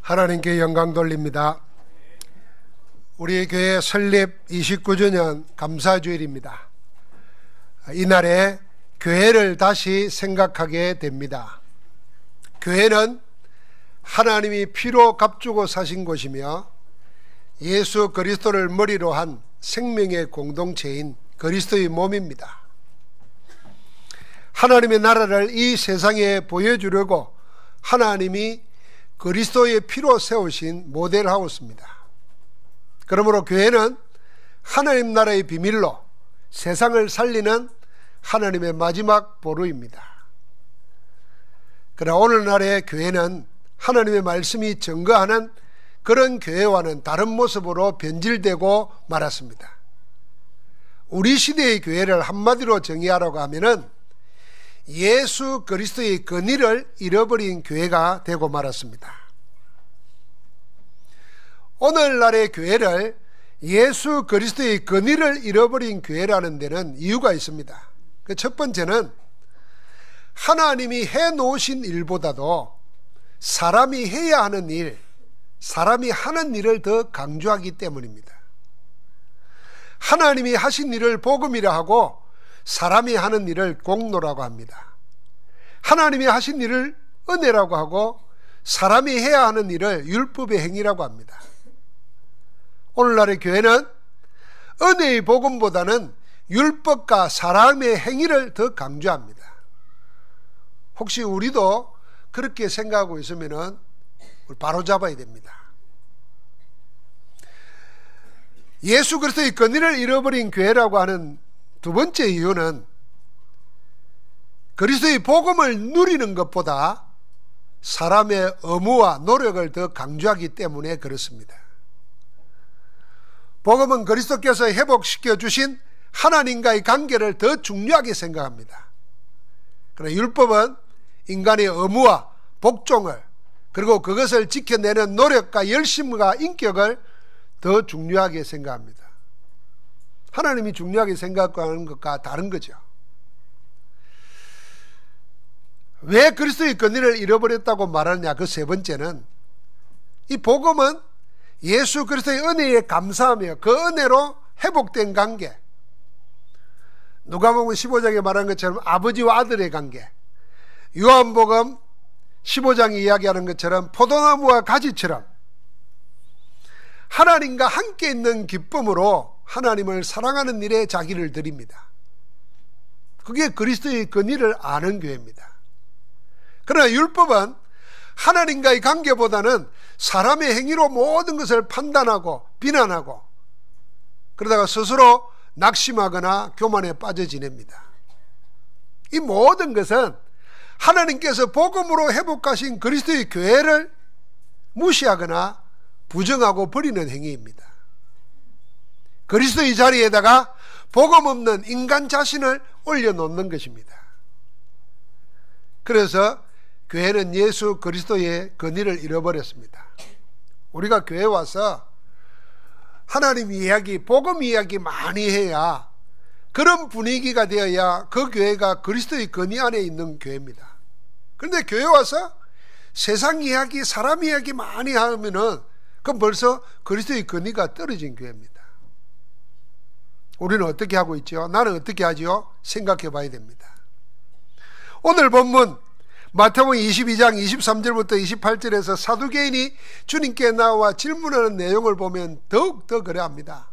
하나님께 영광 돌립니다. 우리 교회 설립 29주년 감사주일입니다. 이날에 교회를 다시 생각하게 됩니다. 교회는 하나님이 피로 값주고 사신 곳이며 예수 그리스도를 머리로 한 생명의 공동체인 그리스도의 몸입니다. 하나님의 나라를 이 세상에 보여주려고 하나님이 그리스도의 피로 세우신 모델하우스입니다. 그러므로 교회는 하나님 나라의 비밀로 세상을 살리는 하나님의 마지막 보루입니다. 그러나 오늘날의 교회는 하나님의 말씀이 증거하는 그런 교회와는 다른 모습으로 변질되고 말았습니다. 우리 시대의 교회를 한마디로 정의하라고 하면은 예수 그리스도의 권위를 잃어버린 교회가 되고 말았습니다. 오늘날의 교회를 예수 그리스도의 권위를 잃어버린 교회라는 데는 이유가 있습니다. 그 첫 번째는 하나님이 해놓으신 일보다도 사람이 해야 하는 일, 사람이 하는 일을 더 강조하기 때문입니다. 하나님이 하신 일을 복음이라 하고 사람이 하는 일을 공로라고 합니다. 하나님이 하신 일을 은혜라고 하고 사람이 해야 하는 일을 율법의 행위라고 합니다. 오늘날의 교회는 은혜의 복음보다는 율법과 사람의 행위를 더 강조합니다. 혹시 우리도 그렇게 생각하고 있으면 바로 잡아야 됩니다. 예수 그리스도의 권위를 잃어버린 교회라고 하는 두 번째 이유는 그리스도의 복음을 누리는 것보다 사람의 의무와 노력을 더 강조하기 때문에 그렇습니다. 복음은 그리스도께서 회복시켜 주신 하나님과의 관계를 더 중요하게 생각합니다. 그러나 율법은 인간의 의무와 복종을, 그리고 그것을 지켜내는 노력과 열심과 인격을 더 중요하게 생각합니다. 하나님이 중요하게 생각하는 것과 다른 거죠. 왜 그리스도의 권위를 잃어버렸다고 말하느냐? 그 세 번째는 이 복음은 예수 그리스도의 은혜에 감사하며 그 은혜로 회복된 관계, 누가복음 15장에 말한 것처럼 아버지와 아들의 관계, 요한복음 15장이 이야기하는 것처럼 포도나무와 가지처럼 하나님과 함께 있는 기쁨으로 하나님을 사랑하는 일에 자기를 드립니다. 그게 그리스도의 권위를 아는 교회입니다. 그러나 율법은 하나님과의 관계보다는 사람의 행위로 모든 것을 판단하고 비난하고 그러다가 스스로 낙심하거나 교만에 빠져 지냅니다. 이 모든 것은 하나님께서 복음으로 회복하신 그리스도의 교회를 무시하거나 부정하고 버리는 행위입니다. 그리스도의 자리에다가 복음 없는 인간 자신을 올려놓는 것입니다. 그래서 교회는 예수 그리스도의 권위를 잃어버렸습니다. 우리가 교회에 와서 하나님 이야기, 복음 이야기 많이 해야, 그런 분위기가 되어야 그 교회가 그리스도의 권위 안에 있는 교회입니다. 그런데 교회에 와서 세상 이야기, 사람 이야기 많이 하면은 그럼 벌써 그리스도의 권위가 떨어진 교회입니다. 우리는 어떻게 하고 있죠? 나는 어떻게 하죠? 생각해 봐야 됩니다. 오늘 본문 마태복음 22장 23절부터 28절에서 사두개인이 주님께 나와 질문하는 내용을 보면 더욱더 그래합니다.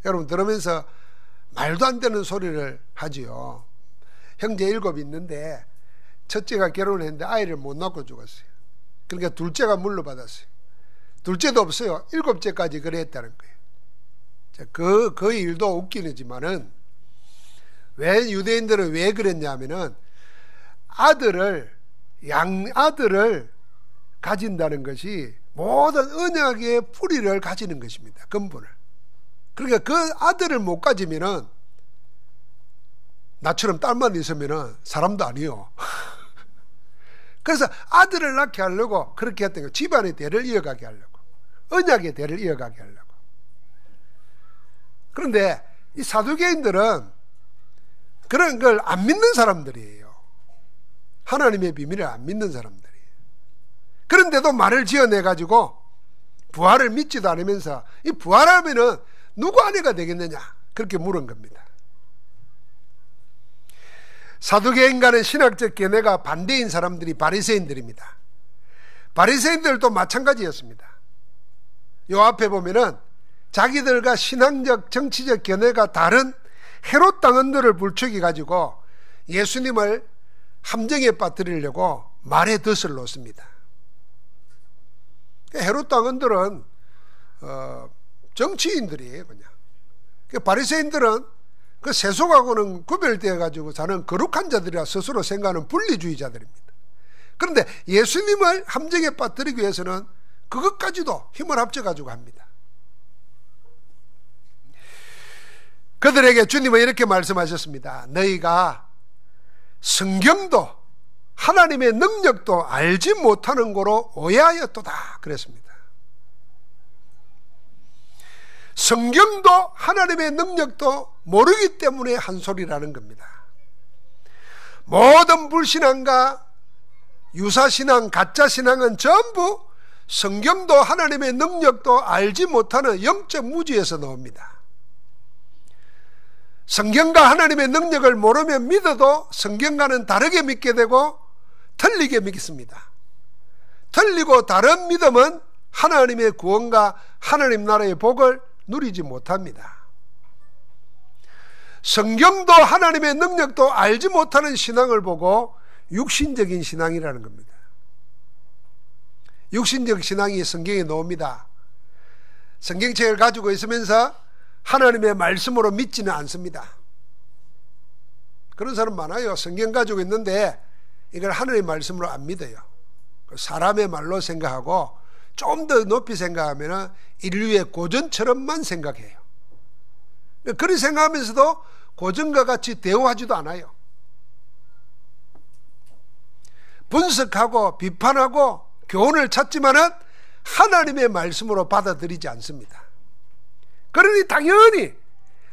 여러분 들으면서 말도 안 되는 소리를 하지요. 형제 7 있는데 첫째가 결혼했는데 아이를 못 낳고 죽었어요. 그러니까 둘째가 물러받았어요. 둘째도 없어요. 7째까지 그래 했다는 거예요. 그 일도 웃기지만은 왜 유대인들은 왜 그랬냐면은 양아들을 가진다는 것이 모든 언약의 뿌리를 가지는 것입니다. 근본을. 그러니까 그 아들을 못 가지면은 나처럼 딸만 있으면은 사람도 아니요. 그래서 아들을 낳게 하려고 그렇게 했던 거예요. 집안의 대를 이어가게 하려고, 언약의 대를 이어가게 하려고. 그런데 이 사두개인들은 그런 걸 안 믿는 사람들이에요. 하나님의 비밀을 안 믿는 사람들이에요. 그런데 그런데도 말을 지어내가지고 부활을 믿지도 않으면서 이 부활하면은 누구 아내가 되겠느냐 그렇게 물은 겁니다. 사두개인과는 신학적 견해가 반대인 사람들이 바리새인들입니다. 바리새인들도 마찬가지였습니다. 요 앞에 보면은 자기들과 신앙적 정치적 견해가 다른 헤롯 당원들을 불축해 가지고 예수님을 함정에 빠뜨리려고 말의 덫을 놓습니다. 헤롯 당원들은 정치인들이에요. 그냥 바리새인들은 그 세속하고는 구별되어 가지고 사는 거룩한 자들이라 스스로 생각하는 분리주의자들입니다. 그런데 예수님을 함정에 빠뜨리기 위해서는 그것까지도 힘을 합쳐 가지고 합니다. 그들에게 주님은 이렇게 말씀하셨습니다. 너희가 성경도 하나님의 능력도 알지 못하는 거로 오해하였도다 그랬습니다. 성경도 하나님의 능력도 모르기 때문에 한 소리라는 겁니다. 모든 불신앙과 유사신앙, 가짜신앙은 전부 성경도 하나님의 능력도 알지 못하는 영적 무지에서 나옵니다. 성경과 하나님의 능력을 모르면 믿어도 성경과는 다르게 믿게 되고 틀리게 믿습니다. 틀리고 다른 믿음은 하나님의 구원과 하나님 나라의 복을 누리지 못합니다. 성경도 하나님의 능력도 알지 못하는 신앙을 보고 육신적인 신앙이라는 겁니다. 육신적 신앙이 성경에 나옵니다. 성경책을 가지고 있으면서 하나님의 말씀으로 믿지는 않습니다. 그런 사람 많아요. 성경 가지고 있는데 이걸 하나님의 말씀으로 안 믿어요. 사람의 말로 생각하고 좀 더 높이 생각하면 인류의 고전처럼만 생각해요. 그렇게 생각하면서도 고전과 같이 대우하지도 않아요. 분석하고 비판하고 교훈을 찾지만은 하나님의 말씀으로 받아들이지 않습니다. 그러니 당연히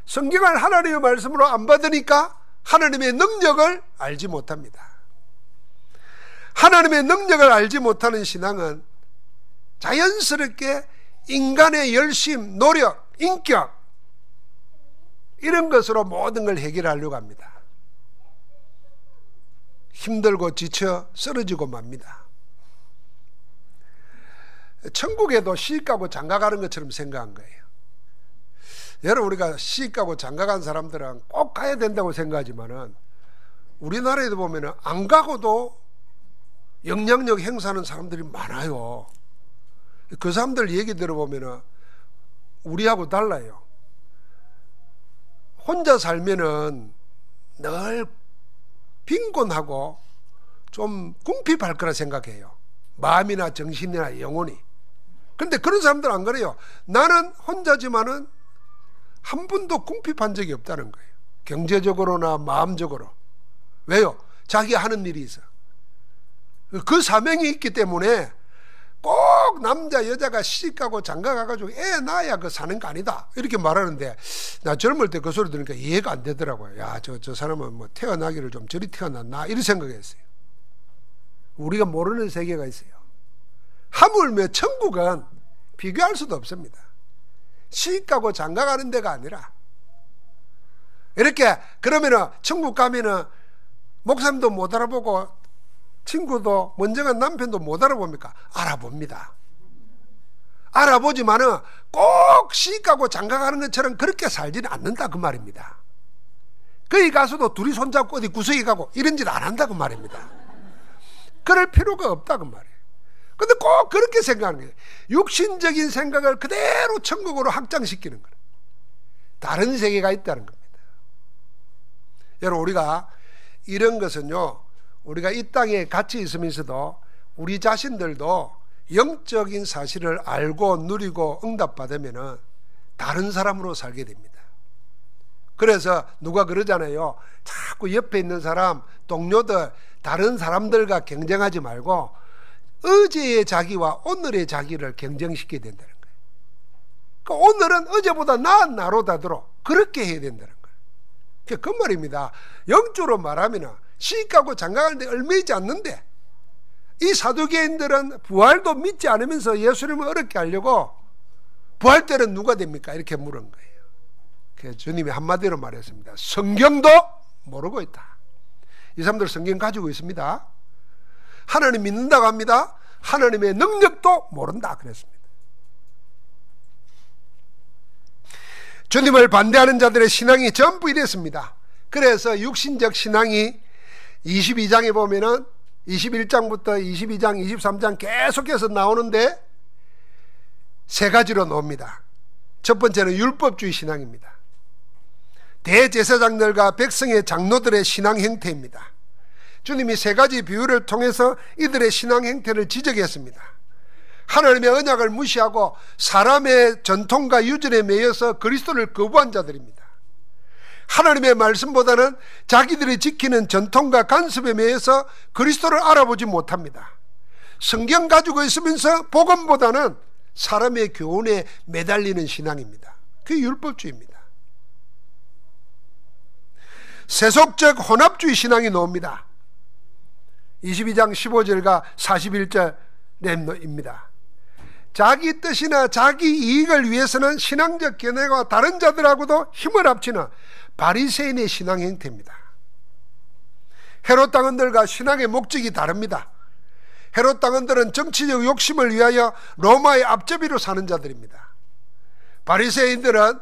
성경을 하나님의 말씀으로 안 받으니까 하나님의 능력을 알지 못합니다. 하나님의 능력을 알지 못하는 신앙은 자연스럽게 인간의 열심, 노력, 인격 이런 것으로 모든 걸 해결하려고 합니다. 힘들고 지쳐 쓰러지고 맙니다. 천국에도 시집가고 장가가는 것처럼 생각한 거예요. 여러분, 우리가 시집가고 장가간 사람들은 꼭 가야 된다고 생각하지만은 우리나라에도 보면은 안 가고도 영향력 행사하는 사람들이 많아요. 그 사람들 얘기 들어보면은 우리하고 달라요. 혼자 살면은 늘 빈곤하고 좀 궁핍할 거라 생각해요. 마음이나 정신이나 영혼이. 그런데 그런 사람들은 안 그래요. 나는 혼자지만은 한 번도 궁핍한 적이 없다는 거예요. 경제적으로나 마음적으로. 왜요? 자기가 하는 일이 있어. 그 사명이 있기 때문에 꼭 남자 여자가 시집가고 장가가가지고 애 낳아야 그 사는 거 아니다 이렇게 말하는데, 나 젊을 때 그 소리 들으니까 이해가 안 되더라고요. 야, 저 사람은 뭐 태어나기를 좀 저리 태어났나 이런 생각했어요. 우리가 모르는 세계가 있어요. 하물며 천국은 비교할 수도 없습니다. 시집가고 장가가는 데가 아니라, 이렇게 그러면은 천국 가면은 목사님도 못 알아보고 친구도 먼저간 남편도 못 알아봅니까? 알아봅니다. 알아보지만은 꼭 시집가고 장가가는 것처럼 그렇게 살지는 않는다 그 말입니다. 거기 가서도 둘이 손잡고 어디 구석에 가고 이런 짓 안 한다 그 말입니다. 그럴 필요가 없다 그 말이에요. 근데 꼭 그렇게 생각하는 거예요. 육신적인 생각을 그대로 천국으로 확장시키는 거예요. 다른 세계가 있다는 겁니다. 여러분, 우리가 이런 것은요, 우리가 이 땅에 같이 있으면서도 우리 자신들도 영적인 사실을 알고 누리고 응답받으면 다른 사람으로 살게 됩니다. 그래서 누가 그러잖아요. 자꾸 옆에 있는 사람, 동료들, 다른 사람들과 경쟁하지 말고 어제의 자기와 오늘의 자기를 경쟁시켜야 된다는 거예요. 그러니까 오늘은 어제보다 나은 나로다도록 그렇게 해야 된다는 거예요. 그 말입니다. 영적으로 말하면 시집가고 장가가는데 얼마이지 않는데 이 사두개인들은 부활도 믿지 않으면서 예수님을 어렵게 하려고 부활 때는 누가 됩니까? 이렇게 물은 거예요. 그래서 주님이 한마디로 말했습니다. 성경도 모르고 있다. 이 사람들 성경 가지고 있습니다. 하나님 믿는다고 합니다. 하나님의 능력도 모른다 그랬습니다. 주님을 반대하는 자들의 신앙이 전부 이랬습니다. 그래서 육신적 신앙이 22장에 보면은 21장부터 22장, 23장 계속해서 나오는데 세 가지로 나옵니다. 첫 번째는 율법주의 신앙입니다. 대제사장들과 백성의 장로들의 신앙 형태입니다. 주님이 세 가지 비유를 통해서 이들의 신앙 형태를 지적했습니다. 하나님의 언약을 무시하고 사람의 전통과 유전에 매여서 그리스도를 거부한 자들입니다. 하나님의 말씀보다는 자기들이 지키는 전통과 간섭에 매여서 그리스도를 알아보지 못합니다. 성경 가지고 있으면서 복음보다는 사람의 교훈에 매달리는 신앙입니다. 그게 율법주의입니다. 세속적 혼합주의 신앙이 나옵니다. 22장 15절과 41절입니다. 자기 뜻이나 자기 이익을 위해서는 신앙적 견해가 다른 자들하고도 힘을 합치는 바리새인의 신앙 형태입니다. 헤롯 당원들과 신앙의 목적이 다릅니다. 헤롯 당원들은 정치적 욕심을 위하여 로마의 앞제비로 사는 자들입니다. 바리새인들은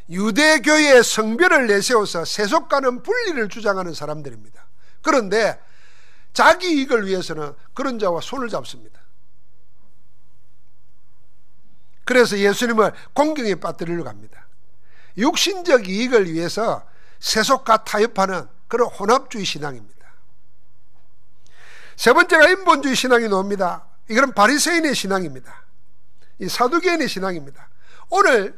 유대교의 성별을 내세워서 세속과는 분리를 주장하는 사람들입니다. 그런데 자기 이익을 위해서는 그런 자와 손을 잡습니다. 그래서 예수님을 공경에 빠뜨리려고 합니다. 육신적 이익을 위해서 세속과 타협하는 그런 혼합주의 신앙입니다. 세 번째가 인본주의 신앙이 나옵니다. 이건 바리새인의 신앙입니다. 이 사두개인의 신앙입니다. 오늘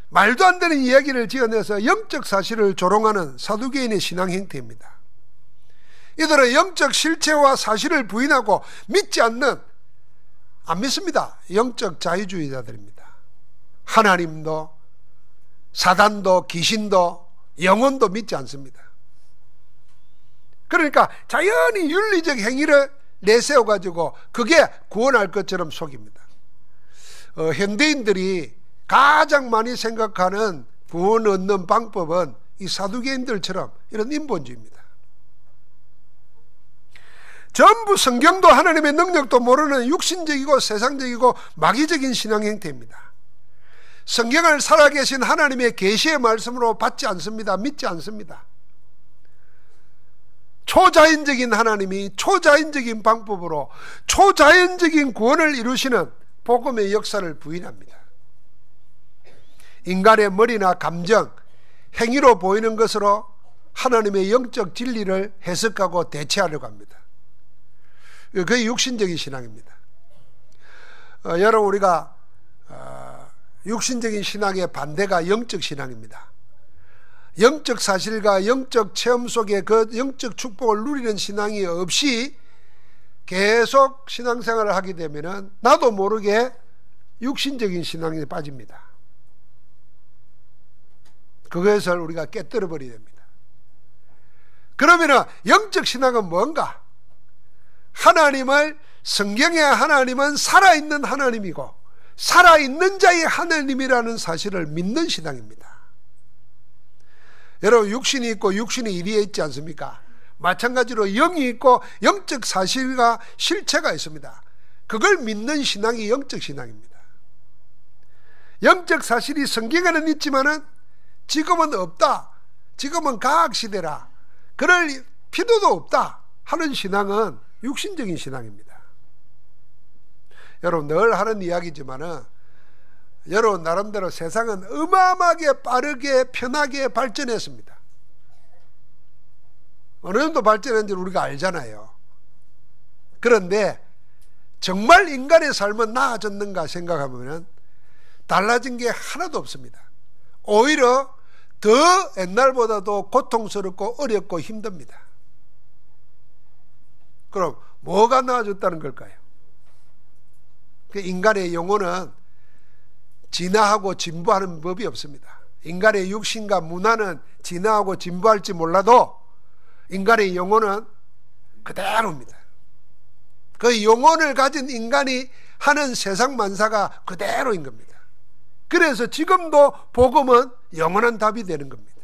말도 안 되는 이야기를 지어내서 영적 사실을 조롱하는 사두개인의 신앙 형태입니다. 이들은 영적 실체와 사실을 부인하고 믿지 않는, 안 믿습니다. 영적 자유주의자들입니다. 하나님도 사단도 귀신도 영혼도 믿지 않습니다. 그러니까 자연히 윤리적 행위를 내세워가지고 그게 구원할 것처럼 속입니다. 현대인들이 가장 많이 생각하는 구원 얻는 방법은 이 사두개인들처럼 이런 인본주의입니다. 전부 성경도 하나님의 능력도 모르는 육신적이고 세상적이고 마귀적인 신앙 형태입니다. 성경을 살아계신 하나님의 계시의 말씀으로 받지 않습니다. 믿지 않습니다. 초자연적인 하나님이 초자연적인 방법으로 초자연적인 구원을 이루시는 복음의 역사를 부인합니다. 인간의 머리나 감정, 행위로 보이는 것으로 하나님의 영적 진리를 해석하고 대체하려고 합니다. 그게 육신적인 신앙입니다. 여러분, 우리가 육신적인 신앙의 반대가 영적 신앙입니다. 영적 사실과 영적 체험 속에 그 영적 축복을 누리는 신앙이 없이 계속 신앙생활을 하게 되면 나도 모르게 육신적인 신앙에 빠집니다. 그것을 우리가 깨뜨려 버려야 됩니다. 그러면 영적 신앙은 뭔가? 하나님을, 성경의 하나님은 살아있는 하나님이고 살아있는 자의 하나님이라는 사실을 믿는 신앙입니다. 여러분, 육신이 있고 육신이 이리에 있지 않습니까? 마찬가지로 영이 있고 영적 사실과 실체가 있습니다. 그걸 믿는 신앙이 영적 신앙입니다. 영적 사실이 성경에는 있지만은 지금은 없다, 지금은 과학시대라, 그럴 필요도 없다 하는 신앙은 육신적인 신앙입니다. 여러분, 늘 하는 이야기지만은 여러분 나름대로 세상은 어마어마하게 빠르게 편하게 발전했습니다. 어느 정도 발전했는지 우리가 알잖아요. 그런데 정말 인간의 삶은 나아졌는가 생각하면 달라진 게 하나도 없습니다. 오히려 더 옛날보다도 고통스럽고 어렵고 힘듭니다. 그럼 뭐가 나아졌다는 걸까요? 인간의 영혼은 진화하고 진보하는 법이 없습니다. 인간의 육신과 문화는 진화하고 진보할지 몰라도 인간의 영혼은 그대로입니다. 그 영혼을 가진 인간이 하는 세상 만사가 그대로인 겁니다. 그래서 지금도 복음은 영원한 답이 되는 겁니다.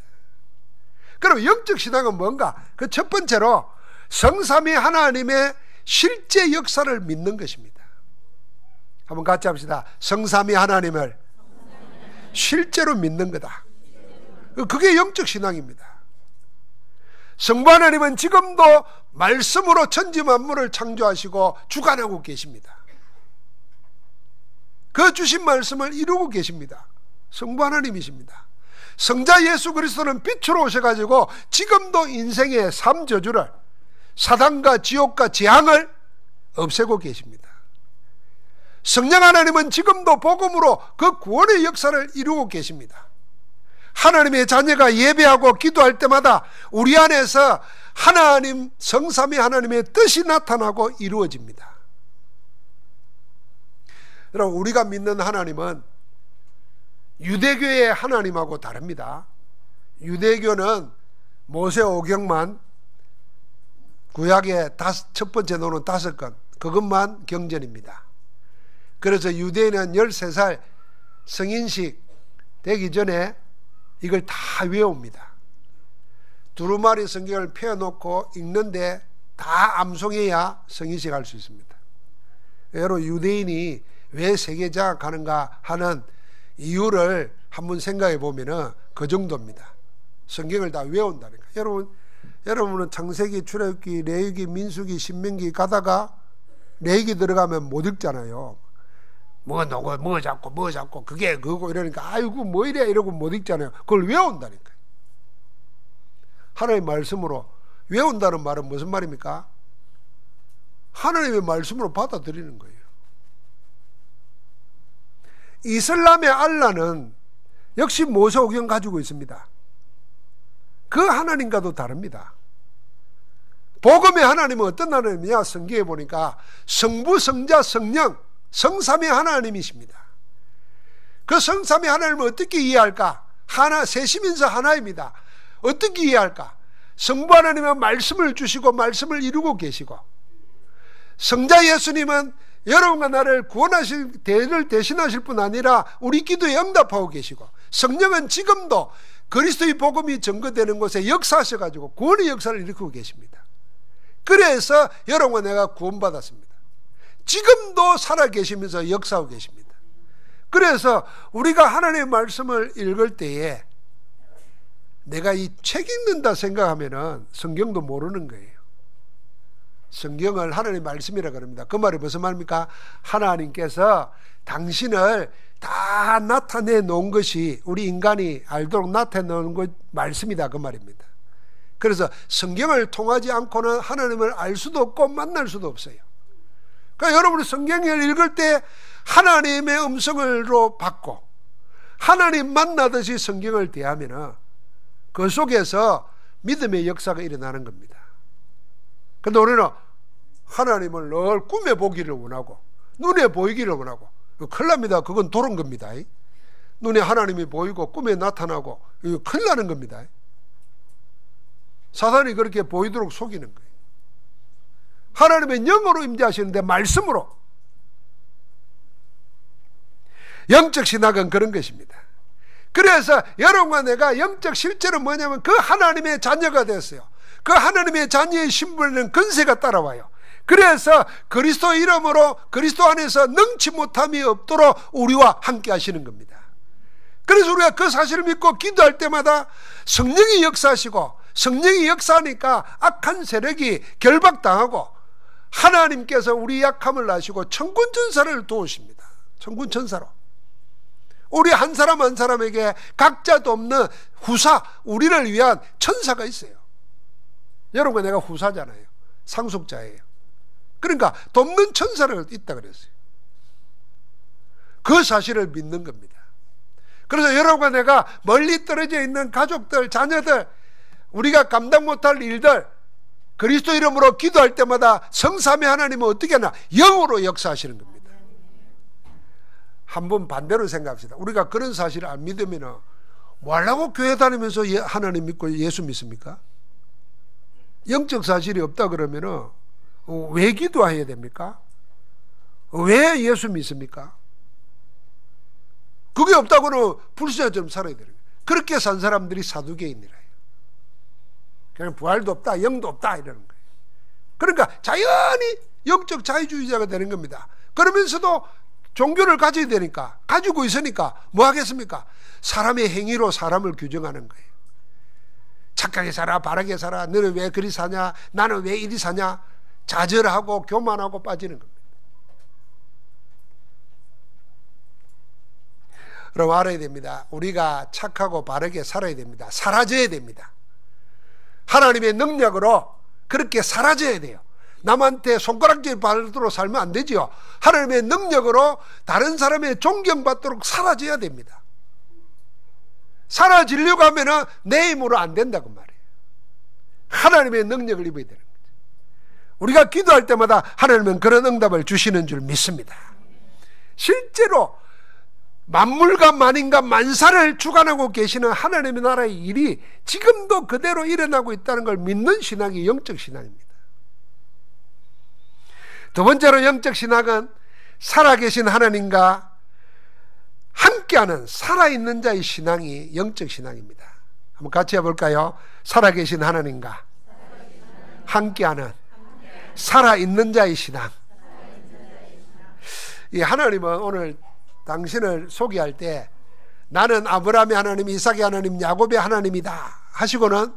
그럼 영적 신앙은 뭔가? 그 첫 번째로 성삼위 하나님의 실제 역사를 믿는 것입니다. 한번 같이 합시다. 성삼위 하나님을 실제로 믿는 거다. 그게 영적 신앙입니다. 성부 하나님은 지금도 말씀으로 천지 만물을 창조하시고 주관하고 계십니다. 그 주신 말씀을 이루고 계십니다. 성부 하나님이십니다. 성자 예수 그리스도는 빛으로 오셔가지고 지금도 인생의 삶 저주를, 사단과 지옥과 재앙을 없애고 계십니다. 성령 하나님은 지금도 복음으로 그 구원의 역사를 이루고 계십니다. 하나님의 자녀가 예배하고 기도할 때마다 우리 안에서 하나님, 성삼위 하나님의 뜻이 나타나고 이루어집니다. 여러분, 우리가 믿는 하나님은 유대교의 하나님하고 다릅니다. 유대교는 모세오경만, 구약의 첫 번째 노는 5건, 그것만 경전입니다. 그래서 유대인은 13살 성인식 되기 전에 이걸 다 외웁니다. 두루마리 성경을 펴놓고 읽는데 다 암송해야 성인식 할 수 있습니다. 여러분, 유대인이 왜 세계장악하는가 하는 이유를 한번 생각해 보면은 그 정도입니다. 성경을 다 외운다니까. 여러분은 창세기, 출애굽기, 레위기, 민수기, 신명기 가다가 레위기 들어가면 못 읽잖아요. 뭐 누구 뭐 잡고 그게 그거 이러니까 아이고 뭐 이래 이러고 못 읽잖아요. 그걸 외운다니까. 하나님의 말씀으로 외운다는 말은 무슨 말입니까? 하나님의 말씀으로 받아들이는 거예요. 이슬람의 알라는 역시 모세오경 가지고 있습니다. 그 하나님과도 다릅니다. 복음의 하나님은 어떤 하나님이냐? 성경에 보니까 성부, 성자, 성령, 성삼위 하나님이십니다. 그 성삼위 하나님을 어떻게 이해할까? 하나, 셋이면서 하나입니다. 어떻게 이해할까? 성부 하나님은 말씀을 주시고 말씀을 이루고 계시고, 성자 예수님은 여러분과 나를 구원하실, 대를 대신하실 뿐 아니라 우리 기도에 응답하고 계시고, 성령은 지금도 그리스도의 복음이 증거되는 곳에 역사하셔가지고 구원의 역사를 일으키고 계십니다. 그래서 여러분과 내가 구원받았습니다. 지금도 살아계시면서 역사하고 계십니다. 그래서 우리가 하나님의 말씀을 읽을 때에 내가 이 책 읽는다 생각하면은 성경도 모르는 거예요. 성경을 하나님의 말씀이라 그럽니다. 그 말이 무슨 말입니까? 하나님께서 당신을 다 나타내 놓은 것이 우리 인간이 알도록 나타내 놓은 것 말씀이다, 그 말입니다. 그래서 성경을 통하지 않고는 하나님을 알 수도 없고 만날 수도 없어요. 그러니까 여러분이 성경을 읽을 때 하나님의 음성으로 받고 하나님 만나듯이 성경을 대하면 그 속에서 믿음의 역사가 일어나는 겁니다. 그런데 우리는 하나님을 늘 꿈에 보기를 원하고 눈에 보이기를 원하고, 큰일 납니다. 그건 도른 겁니다. 눈에 하나님이 보이고 꿈에 나타나고 이거 큰일 나는 겁니다. 사단이 그렇게 보이도록 속이는 거예요. 하나님의 영으로 임재하시는데 말씀으로. 영적 신학은 그런 것입니다. 그래서 여러분과 내가 영적 실제로 뭐냐면 그 하나님의 자녀가 되었어요. 그 하나님의 자녀의 신분에는 권세가 따라와요. 그래서 그리스도 이름으로 그리스도 안에서 능치 못함이 없도록 우리와 함께 하시는 겁니다. 그래서 우리가 그 사실을 믿고 기도할 때마다 성령이 역사하시고, 성령이 역사하니까 악한 세력이 결박당하고 하나님께서 우리 약함을 아시고 천군천사를 도우십니다. 천군천사로 우리 한 사람 한 사람에게 각자도 없는 후사, 우리를 위한 천사가 있어요. 여러분과 내가 후사잖아요. 상속자예요. 그러니까 돕는 천사를 있다 그랬어요. 그 사실을 믿는 겁니다. 그래서 여러분과 내가 멀리 떨어져 있는 가족들, 자녀들, 우리가 감당 못할 일들 그리스도 이름으로 기도할 때마다 성삼위 하나님은 어떻게 하나? 영으로 역사하시는 겁니다. 한번 반대로 생각합시다. 우리가 그런 사실을 안 믿으면 뭐 하려고 교회 다니면서 하나님 믿고 예수 믿습니까? 영적 사실이 없다 그러면 왜 기도해야 됩니까? 왜 예수 믿습니까? 그게 없다고는 불신자처럼 살아야 되는 거예요. 그렇게 산 사람들이 사두개인이라 해요. 그냥 부활도 없다, 영도 없다 이러는 거예요. 그러니까 자연히 영적 자유주의자가 되는 겁니다. 그러면서도 종교를 가져야 되니까, 가지고 있으니까 뭐 하겠습니까? 사람의 행위로 사람을 규정하는 거예요. 착하게 살아, 바르게 살아, 너는 왜 그리 사냐, 나는 왜 이리 사냐, 좌절하고 교만하고 빠지는 겁니다. 그럼 알아야 됩니다. 우리가 착하고 바르게 살아야 됩니다. 사라져야 됩니다. 하나님의 능력으로 그렇게 사라져야 돼요. 남한테 손가락질 받도록 살면 안 되지요. 하나님의 능력으로 다른 사람의 존경받도록 사라져야 됩니다. 사라지려고 하면은 내 힘으로 안 된다고 말이에요. 하나님의 능력을 입어야 되는 거죠. 우리가 기도할 때마다 하나님은 그런 응답을 주시는 줄 믿습니다. 실제로 만물과 만인과 만사를 주관하고 계시는 하나님의 나라의 일이 지금도 그대로 일어나고 있다는 걸 믿는 신앙이 영적 신앙입니다. 두 번째로 영적 신앙은 살아계신 하나님과 함께하는 살아있는 자의 신앙이 영적 신앙입니다. 한번 같이 해볼까요? 살아계신 하나님과 함께하는 살아있는 자의 신앙. 이 하나님은 오늘 당신을 소개할 때 나는 아브라함의 하나님, 이삭의 하나님, 야곱의 하나님이다 하시고는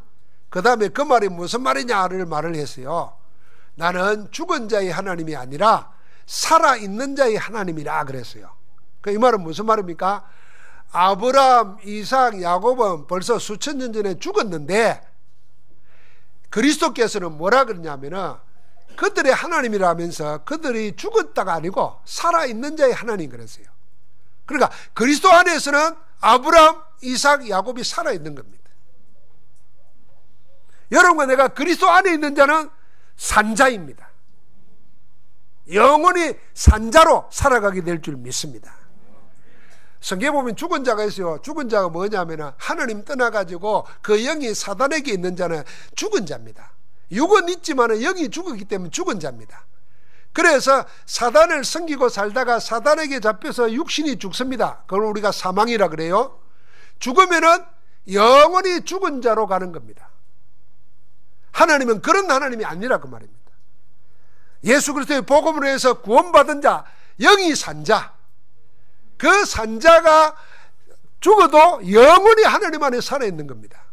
그 다음에 그 말이 무슨 말이냐를 말을 했어요. 나는 죽은 자의 하나님이 아니라 살아있는 자의 하나님이라 그랬어요. 이 말은 무슨 말입니까? 아브라함, 이삭, 야곱은 벌써 수천 년 전에 죽었는데 그리스도께서는 뭐라 그러냐면은 그들의 하나님이라면서 그들이 죽었다가 아니고 살아있는 자의 하나님 그랬어요. 그러니까 그리스도 안에서는 아브라함, 이삭, 야곱이 살아있는 겁니다. 여러분과 내가 그리스도 안에 있는 자는 산자입니다. 영원히 산자로 살아가게 될 줄 믿습니다. 성경에 보면 죽은 자가 있어요. 죽은 자가 뭐냐면 하나님 떠나가지고 그 영이 사단에게 있는 자는 죽은 자입니다. 육은 있지만 영이 죽었기 때문에 죽은 자입니다. 그래서 사단을 섬기고 살다가 사단에게 잡혀서 육신이 죽습니다. 그걸 우리가 사망이라 그래요. 죽으면은 영원히 죽은 자로 가는 겁니다. 하나님은 그런 하나님이 아니라 그 말입니다. 예수 그리스도의 복음으로 해서 구원받은 자, 영이 산 자, 그 산자가 죽어도 영원히 하나님 안에 살아있는 겁니다.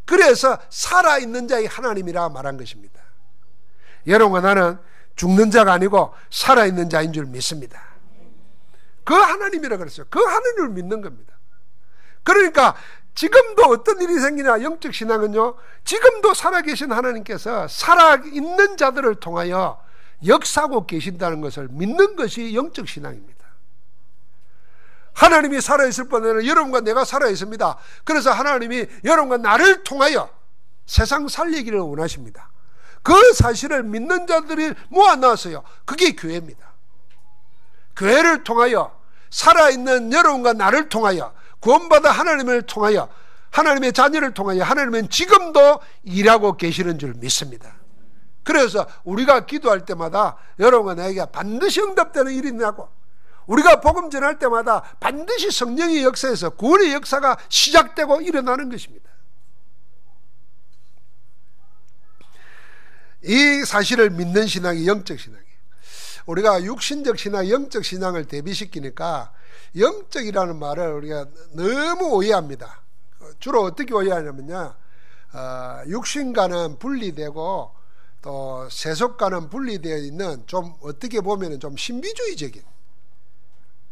그래서 살아있는 자의 하나님이라 말한 것입니다. 여러분과 나는 죽는 자가 아니고 살아있는 자인 줄 믿습니다. 그 하나님이라 그랬어요. 그 하나님을 믿는 겁니다. 그러니까 지금도 어떤 일이 생기냐, 영적 신앙은요, 지금도 살아계신 하나님께서 살아있는 자들을 통하여 역사하고 계신다는 것을 믿는 것이 영적 신앙입니다. 하나님이 살아있을 뻔에는 여러분과 내가 살아있습니다. 그래서 하나님이 여러분과 나를 통하여 세상 살리기를 원하십니다. 그 사실을 믿는 자들이 모아놨어요. 그게 교회입니다. 교회를 통하여 살아있는 여러분과 나를 통하여 구원받아 하나님을 통하여 하나님의 자녀를 통하여 하나님은 지금도 일하고 계시는 줄 믿습니다. 그래서 우리가 기도할 때마다 여러분과 나에게 반드시 응답되는 일이 나고 우리가 복음 전할 때마다 반드시 성령의 역사에서 구원의 역사가 시작되고 일어나는 것입니다. 이 사실을 믿는 신앙이 영적 신앙이에요. 우리가 육신적 신앙, 영적 신앙을 대비시키니까 영적이라는 말을 우리가 너무 오해합니다. 주로 어떻게 오해하냐면요, 육신과는 분리되고 또 세속과는 분리되어 있는 좀 어떻게 보면 좀 신비주의적인,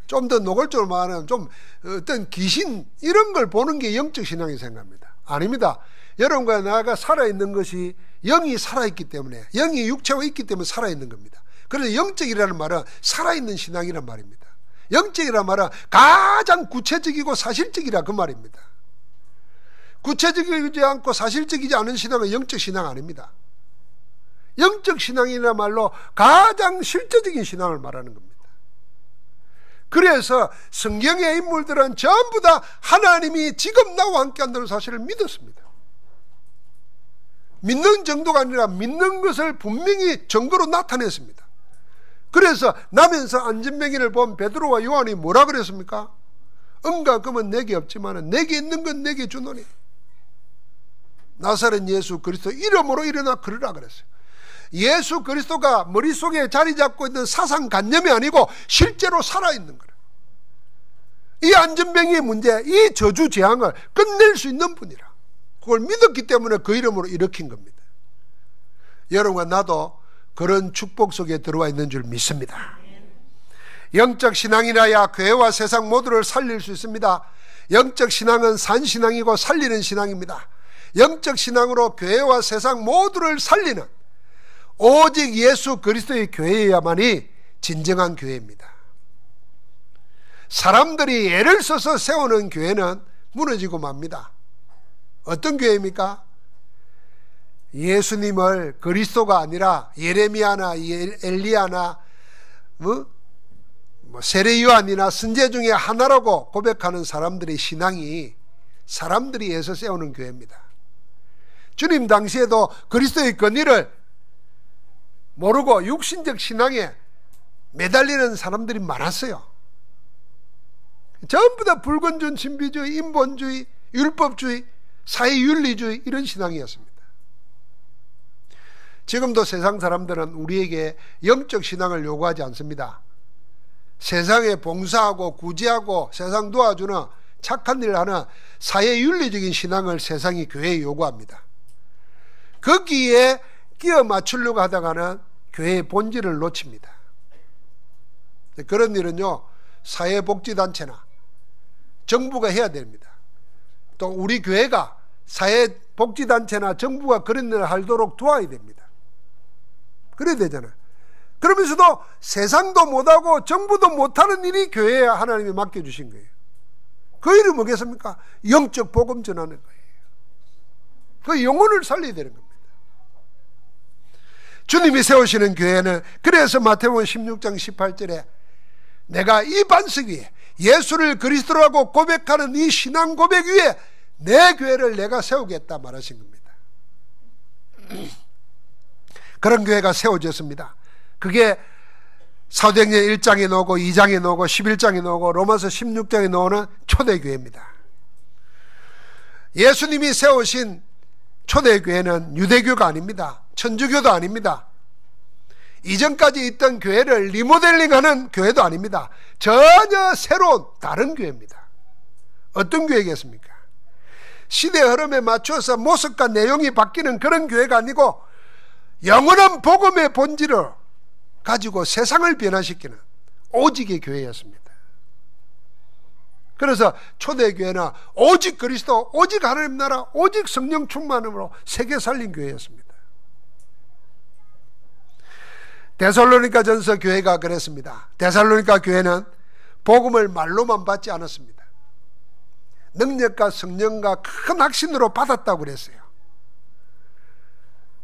좀 더 노골적으로 말하면 좀 어떤 귀신 이런 걸 보는 게 영적 신앙이 생각합니다. 아닙니다. 여러분과 나가 살아있는 것이 영이 살아있기 때문에, 영이 육체가 있기 때문에 살아있는 겁니다. 그래서 영적이라는 말은 살아있는 신앙이란 말입니다. 영적이라는 말은 가장 구체적이고 사실적이라 그 말입니다. 구체적이지 않고 사실적이지 않은 신앙은 영적 신앙 아닙니다. 영적 신앙이라는 말로 가장 실제적인 신앙을 말하는 겁니다. 그래서 성경의 인물들은 전부 다 하나님이 지금 나와 함께 한다는 사실을 믿었습니다. 믿는 정도가 아니라 믿는 것을 분명히 증거로 나타냈습니다. 그래서 나면서 안진뱅이를 본 베드로와 요한이 뭐라 그랬습니까? 은과 금은 내게 없지만 내게 있는 건 내게 주노니 나사렛 예수 그리스도 이름으로 일어나 걸으라 그랬어요. 예수 그리스도가 머릿속에 자리 잡고 있는 사상관념이 아니고 실제로 살아있는 거예요. 이 안진뱅이의 문제, 이 저주재앙을 끝낼 수 있는 분이라. 그걸 믿었기 때문에 그 이름으로 일으킨 겁니다. 여러분과 나도 그런 축복 속에 들어와 있는 줄 믿습니다. 영적 신앙이라야 교회와 세상 모두를 살릴 수 있습니다. 영적 신앙은 산 신앙이고 살리는 신앙입니다. 영적 신앙으로 교회와 세상 모두를 살리는 오직 예수 그리스도의 교회여야만이 진정한 교회입니다. 사람들이 애를 써서 세우는 교회는 무너지고 맙니다. 어떤 교회입니까? 예수님을 그리스도가 아니라 예레미야나 엘리야나 세례 요한이나 선지 중에 하나라고 고백하는 사람들의 신앙이 사람들이 애서 세우는 교회입니다. 주님 당시에도 그리스도의 권위를 모르고 육신적 신앙에 매달리는 사람들이 많았어요. 전부 다 불건전 신비주의, 인본주의, 율법주의, 사회윤리주의 이런 신앙이었습니다. 지금도 세상 사람들은 우리에게 영적 신앙을 요구하지 않습니다. 세상에 봉사하고 구제하고 세상 도와주는 착한 일을 하는 사회윤리적인 신앙을 세상이 교회에 요구합니다. 거기에 끼어 맞추려고 하다가는 교회의 본질을 놓칩니다. 그런 일은요, 사회복지단체나 정부가 해야 됩니다. 또 우리 교회가 사회복지단체나 정부가 그런 일을 하도록 도와야 됩니다. 그래야 되잖아요. 그러면서도 세상도 못하고 정부도 못하는 일이 교회에 하나님이 맡겨주신 거예요. 그 일이 뭐겠습니까? 영적 복음 전하는 거예요. 그 영혼을 살려야 되는 겁니다. 주님이 세우시는 교회는 그래서 마태복음 16장 18절에 내가 이 반석 위에 예수를 그리스도라고 고백하는 이 신앙 고백 위에 내 교회를 내가 세우겠다 말하신 겁니다. 그런 교회가 세워졌습니다. 그게 사도행전 1장에 나오고 2장에 나오고 11장에 나오고 로마서 16장에 나오는 초대교회입니다. 예수님이 세우신 초대교회는 유대교가 아닙니다. 천주교도 아닙니다. 이전까지 있던 교회를 리모델링하는 교회도 아닙니다. 전혀 새로운 다른 교회입니다. 어떤 교회겠습니까? 시대 흐름에 맞춰서 모습과 내용이 바뀌는 그런 교회가 아니고 영원한 복음의 본질을 가지고 세상을 변화시키는 오직의 교회였습니다. 그래서 초대교회는 오직 그리스도, 오직 하나님 나라, 오직 성령 충만함으로 세계 살린 교회였습니다. 데살로니가 전서 교회가 그랬습니다. 데살로니가 교회는 복음을 말로만 받지 않았습니다. 능력과 성령과 큰 확신으로 받았다고 그랬어요.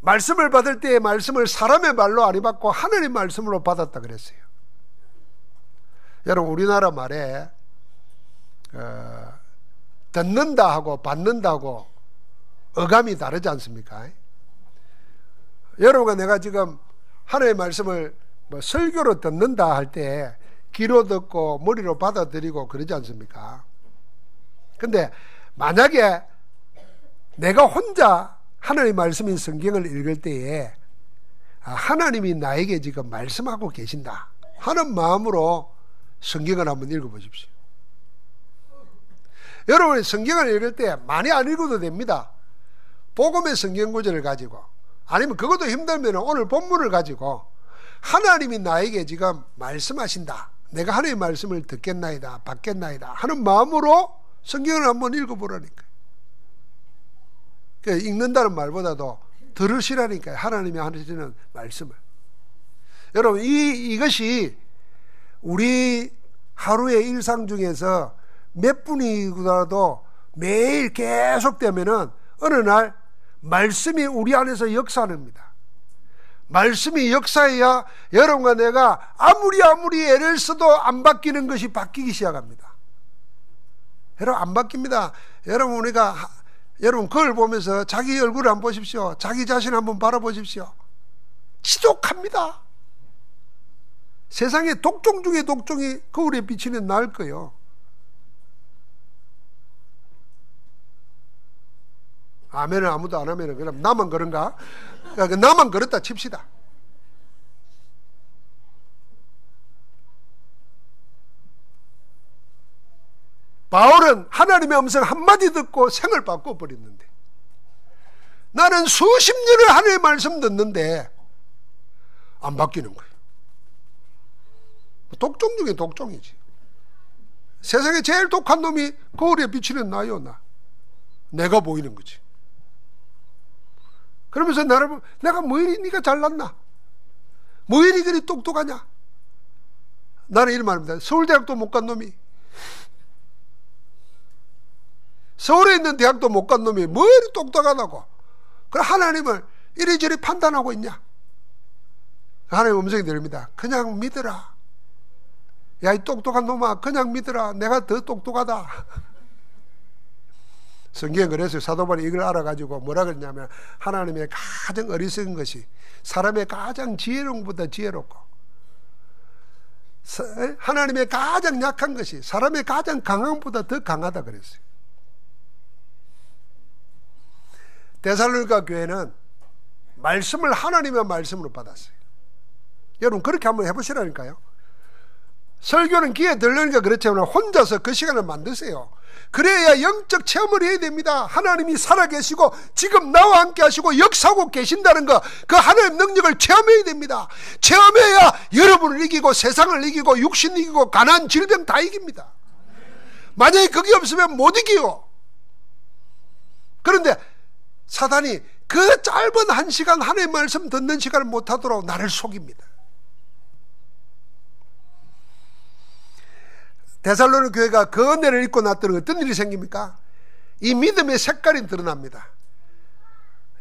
말씀을 받을 때의 말씀을 사람의 말로 안 받고 하늘의 말씀으로 받았다 그랬어요. 여러분 우리나라 말에 듣는다 하고 받는다고 어감이 다르지 않습니까? 여러분과 내가 지금 하나님의 말씀을 설교로 듣는다 할 때 귀로 듣고 머리로 받아들이고 그러지 않습니까? 근데 만약에 내가 혼자 하나님의 말씀인 성경을 읽을 때에 하나님이 나에게 지금 말씀하고 계신다 하는 마음으로 성경을 한번 읽어보십시오. 여러분이 성경을 읽을 때 많이 안 읽어도 됩니다. 복음의 성경 구절을 가지고 아니면 그것도 힘들면 오늘 본문을 가지고 하나님이 나에게 지금 말씀하신다, 내가 하나님의 말씀을 듣겠나이다 받겠나이다 하는 마음으로 성경을 한번 읽어보라니까요. 그러니까 읽는다는 말보다도 들으시라니까요. 하나님이 하시는 말씀을. 여러분 이것이 우리 하루의 일상 중에서 몇 분이라도 매일 계속되면은 어느 날 말씀이 우리 안에서 역사합니다. 말씀이 역사해야 여러분과 내가 아무리 애를 써도 안 바뀌는 것이 바뀌기 시작합니다. 여러분 안 바뀝니다. 여러분 우리가 여러분 그걸 보면서 자기 얼굴을 한번 보십시오. 자기 자신 한번 바라보십시오. 지독합니다. 세상에 독종 중에 독종이 거울에 비치는 나을 거예요. 아멘을 아무도 안 하면 그럼 나만 그런가? 나만 그렇다 칩시다. 바울은 하나님의 음성 한마디 듣고 생을 바꿔버렸는데, 나는 수십 년을 하나님의 말씀 듣는데 안 바뀌는 거예요. 독종 중에 독종이지. 세상에 제일 독한 놈이 거울에 비치는 나요. 내가 보이는 거지. 그러면서 나를, 내가 뭐 이리 네가 잘났나? 뭐 이리 그리 똑똑하냐? 나는 이런 말입니다. 서울대학도 못 간 놈이, 서울에 있는 대학도 못 간 놈이 뭐 이리 똑똑하다고 그래 하나님을 이리저리 판단하고 있냐? 하나님의 음성이 들립니다. 그냥 믿어라. 야, 이 똑똑한 놈아, 그냥 믿어라. 내가 더 똑똑하다. 성경에 그래서 사도 바울이 이걸 알아가지고 뭐라 그러냐면, 하나님의 가장 어리석은 것이 사람의 가장 지혜로운 것보다 지혜롭고, 하나님의 가장 약한 것이 사람의 가장 강한 것보다 더 강하다 그랬어요. 데살로니가 교회는 말씀을 하나님의 말씀으로 받았어요. 여러분 그렇게 한번 해보시라니까요. 설교는 귀에 들으니까 그렇지만 혼자서 그 시간을 만드세요. 그래야 영적 체험을 해야 됩니다. 하나님이 살아계시고 지금 나와 함께 하시고 역사하고 계신다는 거, 그 하나님의 능력을 체험해야 됩니다. 체험해야 여러분을 이기고 세상을 이기고 육신 이기고 가난 질병 다 이깁니다. 만약에 그게 없으면 못 이겨요. 그런데 사단이 그 짧은 한 시간 하나님의 말씀 듣는 시간을 못하도록 나를 속입니다. 데살로니가 교회가 그 은혜를 입고 났더니 어떤 일이 생깁니까? 이 믿음의 색깔이 드러납니다.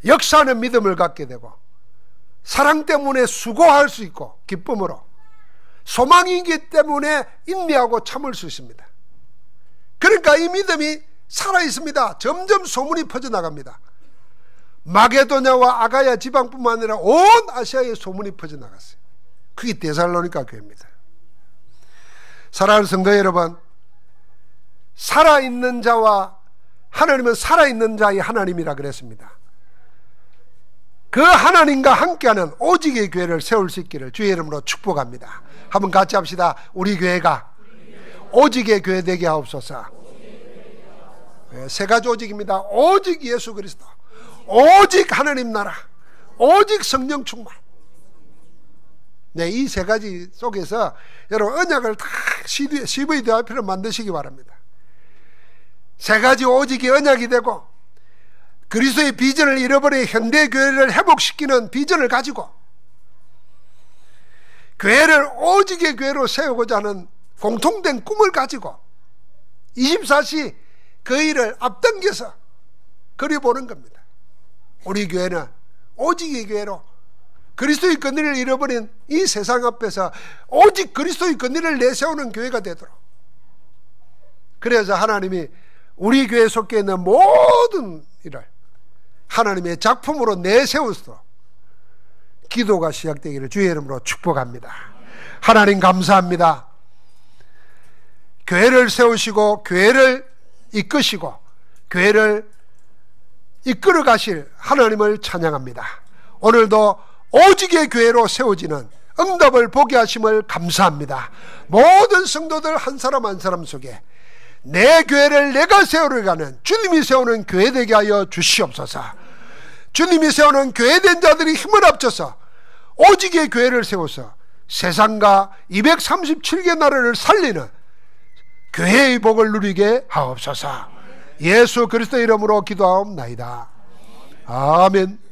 역사하는 믿음을 갖게 되고, 사랑 때문에 수고할 수 있고, 기쁨으로 소망이기 때문에 인내하고 참을 수 있습니다. 그러니까 이 믿음이 살아있습니다. 점점 소문이 퍼져나갑니다. 마게도냐와 아가야 지방뿐만 아니라 온 아시아에 소문이 퍼져나갔어요. 그게 데살로니가 교회입니다. 사랑하는 성도 여러분, 살아있는 자와, 하나님은 살아있는 자의 하나님이라 그랬습니다. 그 하나님과 함께하는 오직의 교회를 세울 수 있기를 주의 이름으로 축복합니다. 한번 같이 합시다. 우리 교회가 오직의 교회 되게 하옵소서. 세 가지 오직입니다. 오직 예수 그리스도, 오직 하나님 나라, 오직 성령 충만. 네, 이 세 가지 속에서 여러분 언약을 다 CVDIP를 만드시기 바랍니다. 세 가지 오직이 언약이 되고, 그리스도의 비전을 잃어버린 현대교회를 회복시키는 비전을 가지고 교회를 오직의 교회로 세우고자 하는 공통된 꿈을 가지고 24시 그 일을 앞당겨서 그려보는 겁니다. 우리 교회는 오직의 교회로 그리스도의 권위를 잃어버린 이 세상 앞에서 오직 그리스도의 권위를 내세우는 교회가 되도록, 그래서 하나님이 우리 교회에 속해 있는 모든 일을 하나님의 작품으로 내세우도록 기도가 시작되기를 주의 이름으로 축복합니다. 하나님 감사합니다. 교회를 세우시고 교회를 이끄시고 교회를 이끌어 가실 하나님을 찬양합니다. 오늘도 오직의 교회로 세워지는 응답을 보게 하심을 감사합니다. 모든 성도들 한 사람 한 사람 속에 내 교회를 내가 세우려가는 주님이 세우는 교회 되게 하여 주시옵소서. 주님이 세우는 교회된 자들이 힘을 합쳐서 오직의 교회를 세워서 세상과 237개 나라를 살리는 교회의 복을 누리게 하옵소서. 예수 그리스도 이름으로 기도하옵나이다. 아멘.